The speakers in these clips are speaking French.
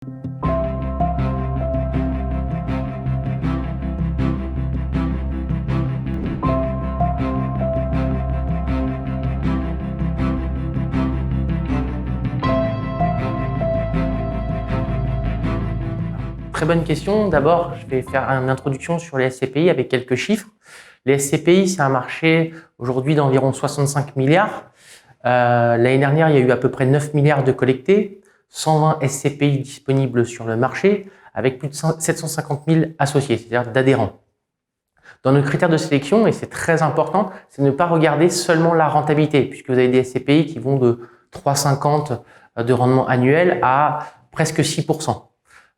Très bonne question. D'abord, je vais faire une introduction sur les SCPI avec quelques chiffres. Les SCPI, c'est un marché aujourd'hui d'environ 65 milliards. L'année dernière, il y a eu à peu près 9 milliards de collectés, 120 SCPI disponibles sur le marché, avec plus de 750 000 associés, c'est-à-dire d'adhérents. Dans nos critères de sélection, et c'est très important, c'est de ne pas regarder seulement la rentabilité, puisque vous avez des SCPI qui vont de 3,50 de rendement annuel à presque 6%.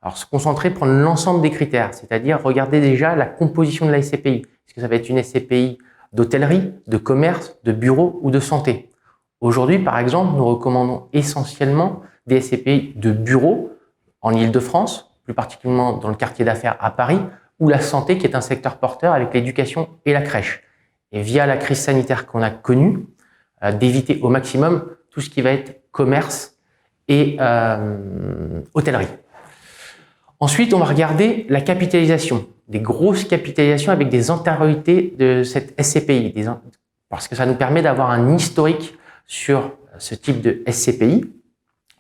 Alors, se concentrer, prendre l'ensemble des critères, c'est-à-dire regarder déjà la composition de la SCPI. Est-ce que ça va être une SCPI d'hôtellerie, de commerce, de bureau ou de santé? Aujourd'hui, par exemple, nous recommandons essentiellement des SCPI de bureau en Île-de-France, plus particulièrement dans le quartier d'affaires à Paris, ou la santé qui est un secteur porteur avec l'éducation et la crèche. Et via la crise sanitaire qu'on a connue, d'éviter au maximum tout ce qui va être commerce et hôtellerie. Ensuite, on va regarder la capitalisation, des grosses capitalisations avec des antériorités de cette SCPI, parce que ça nous permet d'avoir un historique sur ce type de SCPI.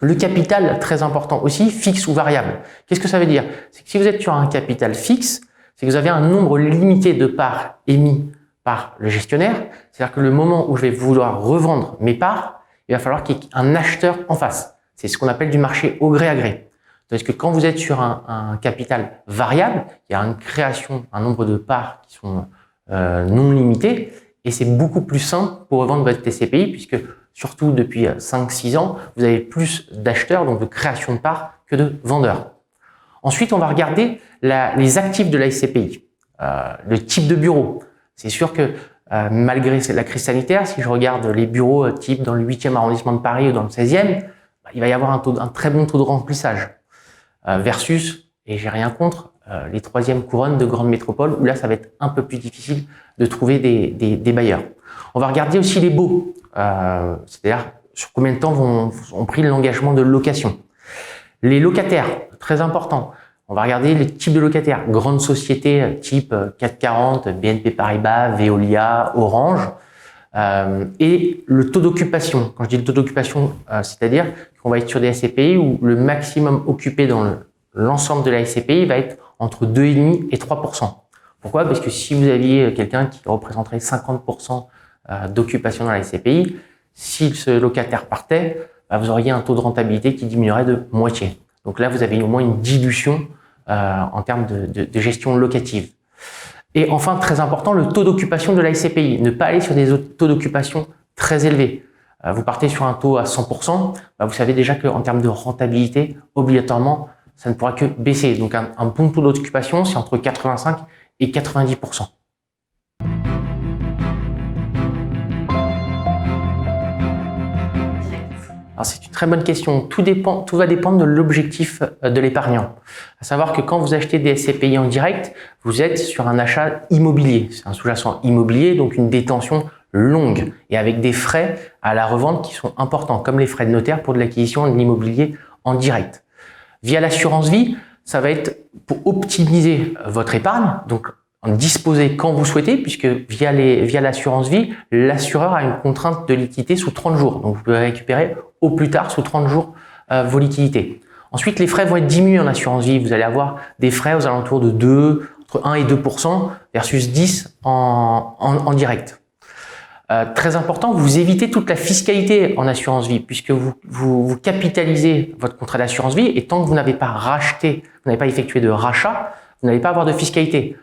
Le capital, très important aussi, fixe ou variable. Qu'est-ce que ça veut dire? C'est que si vous êtes sur un capital fixe, c'est que vous avez un nombre limité de parts émis par le gestionnaire. C'est-à-dire que le moment où je vais vouloir revendre mes parts, il va falloir qu'il y ait un acheteur en face. C'est ce qu'on appelle du marché au gré à gré. Parce que quand vous êtes sur un capital variable, il y a une création, un nombre de parts qui sont non limitées et c'est beaucoup plus simple pour revendre votre SCPI puisque surtout depuis 5-6 ans, vous avez plus d'acheteurs, donc de création de parts, que de vendeurs. Ensuite, on va regarder les actifs de la SCPI, le type de bureau. C'est sûr que malgré la crise sanitaire, si je regarde les bureaux type dans le 8e arrondissement de Paris ou dans le 16e, il va y avoir un très bon taux de remplissage. Versus, et j'ai rien contre, les 3e couronnes de grandes métropoles où là ça va être un peu plus difficile de trouver des bailleurs. On va regarder aussi les baux, c'est-à-dire sur combien de temps ont pris l'engagement de location. Les locataires, très important. On va regarder les types de locataires, grandes sociétés type CAC 40, BNP Paribas, Veolia, Orange. Et le taux d'occupation. Quand je dis le taux d'occupation, c'est-à-dire qu'on va être sur des SCPI où le maximum occupé dans l'ensemble de la SCPI va être entre 2,5 et 3%. Pourquoi? Parce que si vous aviez quelqu'un qui représenterait 50% d'occupation dans la SCPI, si ce locataire partait, vous auriez un taux de rentabilité qui diminuerait de moitié. Donc là, vous avez au moins une dilution en termes de gestion locative. Et enfin, très important, le taux d'occupation de la SCPI. Ne pas aller sur des taux d'occupation très élevés. Vous partez sur un taux à 100%, vous savez déjà qu'en termes de rentabilité, obligatoirement, ça ne pourra que baisser. Donc un bon taux d'occupation, c'est entre 85 et 90%. Alors c'est une très bonne question. Tout va dépendre de l'objectif de l'épargnant. À savoir que quand vous achetez des SCPI en direct, vous êtes sur un achat immobilier. C'est un sous-jacent immobilier, donc une détention longue et avec des frais à la revente qui sont importants, comme les frais de notaire pour de l'acquisition de l'immobilier en direct. Via l'assurance vie, ça va être pour optimiser votre épargne, donc en disposer quand vous souhaitez, puisque via l'assurance vie, l'assureur a une contrainte de liquidité sous 30 jours. Donc vous pouvez récupérer au plus tard sous 30 jours vos liquidités. Ensuite, les frais vont être diminués en assurance vie. Vous allez avoir des frais aux alentours de entre 1 et 2% versus 10 en direct. Très important, vous évitez toute la fiscalité en assurance vie puisque vous capitalisez votre contrat d'assurance vie et tant que vous n'avez pas racheté, vous n'avez pas effectué de rachat, vous n'allez pas avoir de fiscalité.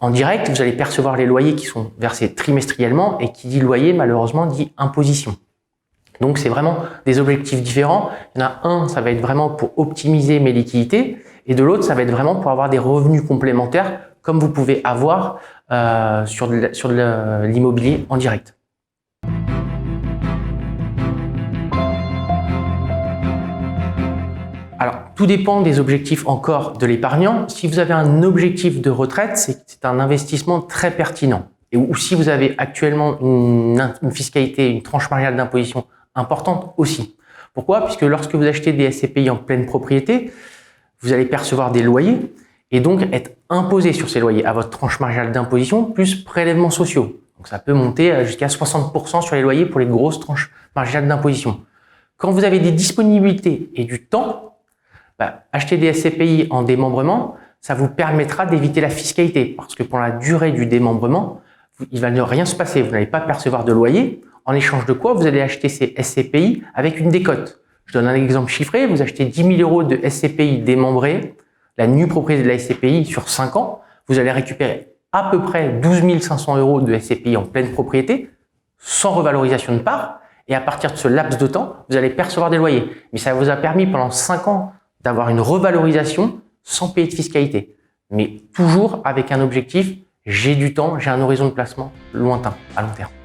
En direct, vous allez percevoir les loyers qui sont versés trimestriellement et qui dit loyer, malheureusement, dit imposition. Donc, c'est vraiment des objectifs différents. Il y en a un, ça va être vraiment pour optimiser mes liquidités et de l'autre, ça va être vraiment pour avoir des revenus complémentaires comme vous pouvez avoir sur l'immobilier en direct. Alors, tout dépend des objectifs encore de l'épargnant. Si vous avez un objectif de retraite, c'est un investissement très pertinent. Ou si vous avez actuellement une fiscalité, une tranche marginale d'imposition importante aussi. Pourquoi? Puisque lorsque vous achetez des SCPI en pleine propriété, vous allez percevoir des loyers et donc être imposé sur ces loyers à votre tranche marginale d'imposition plus prélèvements sociaux. Donc ça peut monter jusqu'à 60% sur les loyers pour les grosses tranches marginales d'imposition. Quand vous avez des disponibilités et du temps, acheter des SCPI en démembrement, ça vous permettra d'éviter la fiscalité parce que pendant la durée du démembrement, il va ne rien se passer. Vous n'allez pas percevoir de loyer. En échange de quoi, vous allez acheter ces SCPI avec une décote. Je donne un exemple chiffré. Vous achetez 10 000 euros de SCPI démembrés, la nue propriété de la SCPI sur 5 ans. Vous allez récupérer à peu près 12 500 euros de SCPI en pleine propriété, sans revalorisation de part. Et à partir de ce laps de temps, vous allez percevoir des loyers. Mais ça vous a permis pendant 5 ans d'avoir une revalorisation sans payer de fiscalité. Mais toujours avec un objectif, j'ai du temps, j'ai un horizon de placement lointain, à long terme.